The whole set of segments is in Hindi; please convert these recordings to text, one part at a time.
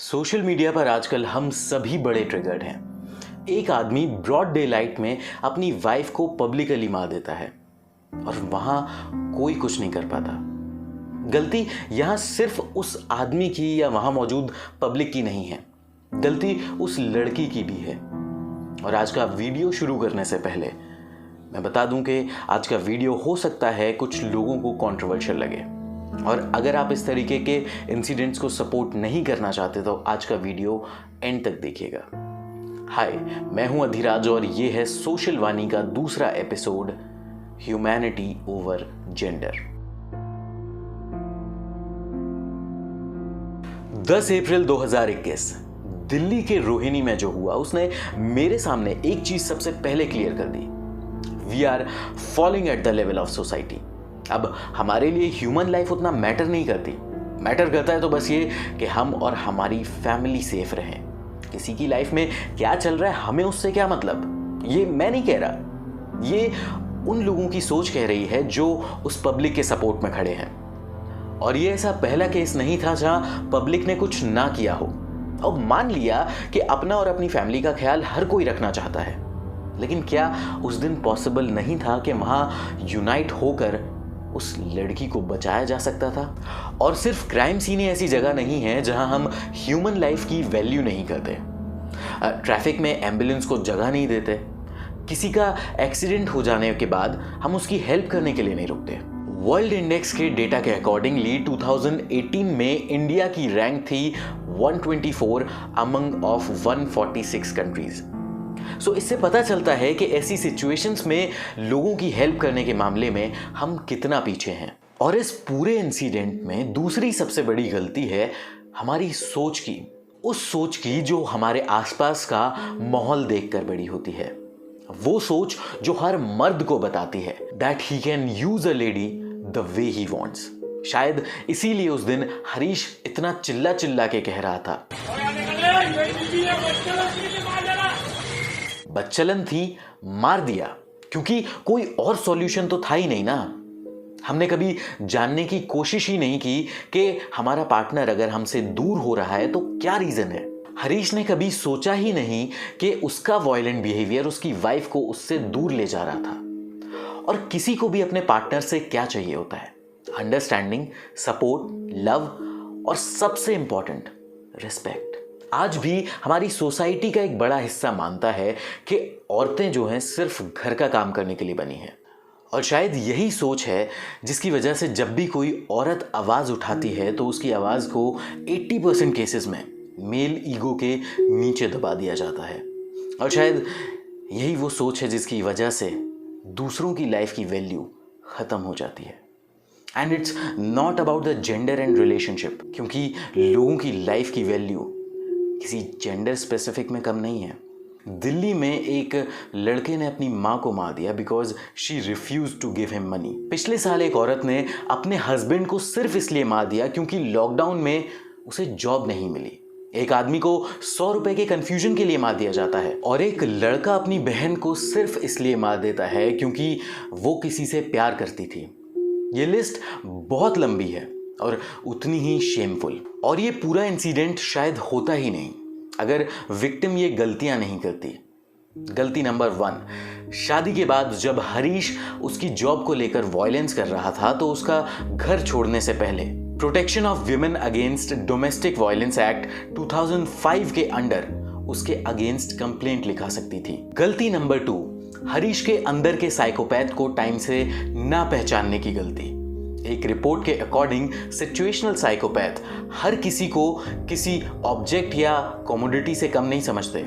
सोशल मीडिया पर आजकल हम सभी बड़े ट्रिगर्ड हैं। एक आदमी ब्रॉड डे लाइट में अपनी वाइफ को पब्लिकली मार देता है और वहां कोई कुछ नहीं कर पाता। गलती यहां सिर्फ उस आदमी की या वहां मौजूद पब्लिक की नहीं है, गलती उस लड़की की भी है। और आज का वीडियो शुरू करने से पहले मैं बता दूं कि आज का वीडियो हो सकता है कुछ लोगों को कंट्रोवर्शियल लगे, और अगर आप इस तरीके के इंसिडेंट्स को सपोर्ट नहीं करना चाहते तो आज का वीडियो एंड तक देखिएगा। हाय, मैं हूं अधिराज और ये है सोशल वाणी का दूसरा एपिसोड, ह्यूमैनिटी ओवर जेंडर। 10 अप्रैल 2021 दिल्ली के रोहिणी में जो हुआ उसने मेरे सामने एक चीज सबसे पहले क्लियर कर दी। We are following at the level of society. अब हमारे लिए ह्यूमन लाइफ उतना मैटर नहीं करती। मैटर करता है तो बस ये कि हम और हमारी फैमिली सेफ रहें। किसी की लाइफ में क्या चल रहा है हमें उससे क्या मतलब, ये मैं नहीं कह रहा, ये उन लोगों की सोच कह रही है जो उस पब्लिक के सपोर्ट में खड़े हैं। और ये ऐसा पहला केस नहीं था जहां पब्लिक ने कुछ ना किया हो। अब मान लिया कि अपना और अपनी फैमिली का ख्याल हर कोई रखना चाहता है, लेकिन क्या उस दिन पॉसिबल नहीं था कि वहां यूनाइट होकर उस लड़की को बचाया जा सकता था? और सिर्फ क्राइम सीन ही ऐसी जगह नहीं है जहां हम ह्यूमन लाइफ की वैल्यू नहीं करते। ट्रैफिक में एम्बुलेंस को जगह नहीं देते, किसी का एक्सीडेंट हो जाने के बाद हम उसकी हेल्प करने के लिए नहीं रुकते। वर्ल्ड इंडेक्स के डेटा के अकॉर्डिंगली 2018 में इंडिया की रैंक थी 124 अमंग ऑफ 146 कंट्रीज। सो इससे पता चलता है कि ऐसी सिचुएशंस में लोगों की हेल्प करने के मामले में हम कितना पीछे हैं। और इस पूरे इंसिडेंट में दूसरी सबसे बड़ी गलती है हमारी सोच की, उस सोच की जो हमारे आसपास का माहौल देखकर बड़ी होती है। वो सोच जो हर मर्द को बताती है that he can use a lady the way he wants. शायद इसीलिए उस दिन हरीश इतना चिल्ला चिल्ला के कह रहा था, बच्चलन थी, मार दिया, क्योंकि कोई और सॉल्यूशन तो था ही नहीं ना। हमने कभी जानने की कोशिश ही नहीं की कि हमारा पार्टनर अगर हमसे दूर हो रहा है तो क्या रीजन है। हरीश ने कभी सोचा ही नहीं कि उसका वायलेंट बिहेवियर उसकी वाइफ को उससे दूर ले जा रहा था। और किसी को भी अपने पार्टनर से क्या चाहिए होता है? अंडरस्टैंडिंग, सपोर्ट, लव और सबसे इंपॉर्टेंट रिस्पेक्ट। आज भी हमारी सोसाइटी का एक बड़ा हिस्सा मानता है कि औरतें जो हैं सिर्फ घर का काम करने के लिए बनी हैं। और शायद यही सोच है जिसकी वजह से जब भी कोई औरत आवाज़ उठाती है तो उसकी आवाज़ को 80% केसेस में मेल ईगो के नीचे दबा दिया जाता है। और शायद यही वो सोच है जिसकी वजह से दूसरों की लाइफ की वैल्यू ख़त्म हो जाती है। And it's not about the gender and relationship, क्योंकि लोगों की लाइफ की वैल्यू किसी जेंडर स्पेसिफिक में कम नहीं है। दिल्ली में एक लड़के ने अपनी माँ को मार दिया because she refuse to give him money. पिछले साल एक औरत ने अपने हस्बैंड को सिर्फ इसलिए मार दिया क्योंकि लॉकडाउन में उसे जॉब नहीं मिली। एक आदमी को 100 रुपए के कंफ्यूजन के लिए मार दिया जाता है। और एक लड़का अपनी बहन को सिर्फ इसलिए मार देता है क्योंकि वो किसी से प्यार करती थी। ये लिस्ट बहुत लंबी है और उतनी ही शेमफुल। और ये पूरा इंसिडेंट शायद होता ही नहीं अगर विक्टिम ये गलतियां नहीं करती। गलती नंबर 1, शादी के बाद जब हरीश उसकी जॉब को लेकर वायलेंस कर रहा था तो उसका घर छोड़ने से पहले protection of women against domestic violence act 2005 के अंडर उसके अगेंस्ट कंप्लेंट लिखा सकती थी। गलती नंबर 2, हरीश के अंदर के साइकोपैथ को टाइम से ना पहचानने की गलती। एक रिपोर्ट के अकॉर्डिंग सिचुएशनल साइकोपैथ हर किसी को किसी ऑब्जेक्ट या कमोडिटी से कम नहीं समझते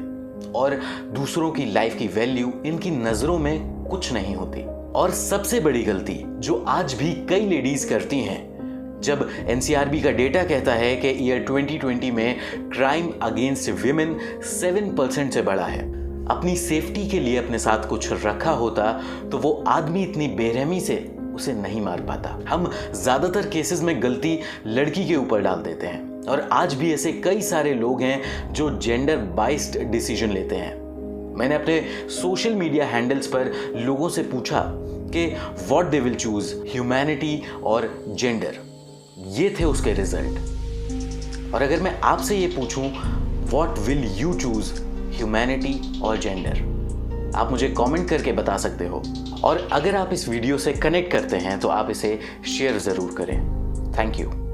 और दूसरों की लाइफ की वैल्यू इनकी नजरों में कुछ नहीं होती। और सबसे बड़ी गलती जो आज भी कई लेडीज करती हैं, जब एनसीआरबी का डेटा कहता है कि ईयर 2020 में क्राइम अगेंस्ट विमेन 7% से बढ़ा है। अपनी सेफ्टी के लिए अपने साथ कुछ रखा होता तो वो आदमी इतनी बेरहमी से उसे नहीं मार पाता। हम ज्यादातर केसेस में गलती लड़की के ऊपर डाल देते हैं और आज भी ऐसे कई सारे लोग हैं जो जेंडर बाइस्ड डिसीजन लेते हैं। मैंने अपने सोशल मीडिया हैंडल्स पर लोगों से पूछा कि what they will choose, humanity और जेंडर। ये थे उसके रिजल्ट। और अगर मैं आपसे ये पूछूं, what will you choose, humanity और जेंडर? आप मुझे कमेंट करके बता सकते हो। और अगर आप इस वीडियो से कनेक्ट करते हैं तो आप इसे शेयर ज़रूर करें। Thank you.